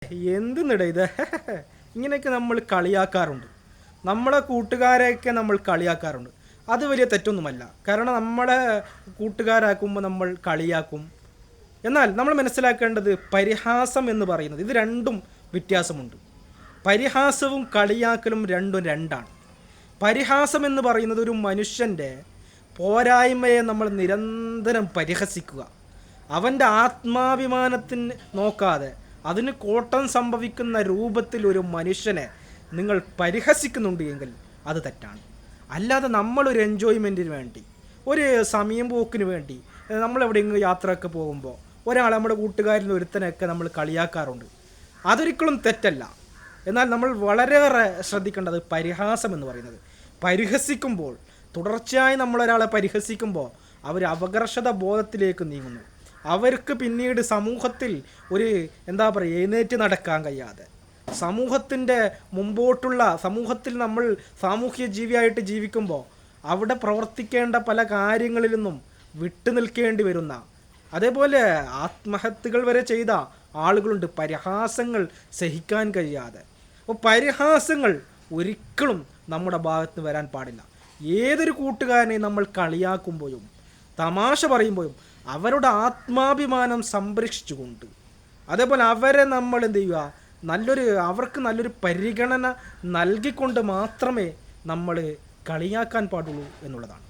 എന്തിന്നിട ഇത് ഇങ്ങനെയൊക്കെ നമ്മൾ കളിയാക്കാറുണ്ട്. നമ്മളെ കൂട്ടുകാരെയൊക്കെ നമ്മൾ കളിയാക്കാറുണ്ട്. അത് വലിയ തെറ്റൊന്നുമല്ല. കാരണം നമ്മളെ കൂട്ടുകാരാക്കുമ്പോൾ നമ്മൾ കളിയാക്കും. എന്നാൽ നമ്മൾ മനസ്സിലാക്കേണ്ടത് പരിഹാസം എന്ന് പറയുന്നത് ഇത് രണ്ടും വ്യത്യാസമുണ്ട്. പരിഹാസവും കളിയാക്കലും രണ്ടും രണ്ടാണ്. പരിഹാസം എന്ന് പറയുന്നത് ഒരു മനുഷ്യൻ്റെ പോരായ്മയെ നമ്മൾ നിരന്തരം പരിഹസിക്കുക, അവൻ്റെ ആത്മാഭിമാനത്തിന് നോക്കാതെ അതിന് കോട്ടം സംഭവിക്കുന്ന രൂപത്തിൽ ഒരു മനുഷ്യനെ നിങ്ങൾ പരിഹസിക്കുന്നുണ്ട് എങ്കിൽ അത് തെറ്റാണ്. അല്ലാതെ നമ്മളൊരു എൻജോയ്മെൻറ്റിന് വേണ്ടി, ഒരു സമയം പോക്കിന് വേണ്ടി നമ്മളെവിടെയെങ്കിലും യാത്രയൊക്കെ പോകുമ്പോൾ ഒരാൾ നമ്മുടെ കൂട്ടുകാരിൽ നിന്ന് ഒരുത്തനെയൊക്കെ നമ്മൾ കളിയാക്കാറുണ്ട്. അതൊരിക്കലും തെറ്റല്ല. എന്നാൽ നമ്മൾ വളരെയേറെ ശ്രദ്ധിക്കേണ്ടത് പരിഹാസം എന്ന് പറയുന്നത്, പരിഹസിക്കുമ്പോൾ തുടർച്ചയായി നമ്മളൊരാളെ പരിഹസിക്കുമ്പോൾ അവർ അപകർഷത ബോധത്തിലേക്ക് നീങ്ങുന്നു. അവർക്ക് പിന്നീട് സമൂഹത്തിൽ ഒരു എഴുന്നേറ്റ് നടക്കാൻ കഴിയാതെ, സമൂഹത്തിൻ്റെ മുമ്പോട്ടുള്ള സമൂഹത്തിൽ നമ്മൾ സാമൂഹ്യ ജീവിയായിട്ട് ജീവിക്കുമ്പോൾ അവിടെ പ്രവർത്തിക്കേണ്ട പല കാര്യങ്ങളിൽ നിന്നും വിട്ടു നിൽക്കേണ്ടി വരുന്ന, അതേപോലെ ആത്മഹത്യകൾ വരെ ചെയ്ത ആളുകളുണ്ട് പരിഹാസങ്ങൾ സഹിക്കാൻ കഴിയാതെ. അപ്പോൾ പരിഹാസങ്ങൾ ഒരിക്കലും നമ്മുടെ ഭാഗത്ത് വരാൻ പാടില്ല. ഏതൊരു കൂട്ടുകാരനെ നമ്മൾ കളിയാക്കുമ്പോഴും തമാശ പറയുമ്പോഴും അവരുടെ ആത്മാഭിമാനം സംരക്ഷിച്ചുകൊണ്ട്, അതേപോലെ അവരെ നമ്മൾ അവർക്ക് നല്ലൊരു പരിഗണന നൽകിക്കൊണ്ട് മാത്രമേ നമ്മൾ കളിയാക്കാൻ പാടുള്ളൂ എന്നുള്ളതാണ്.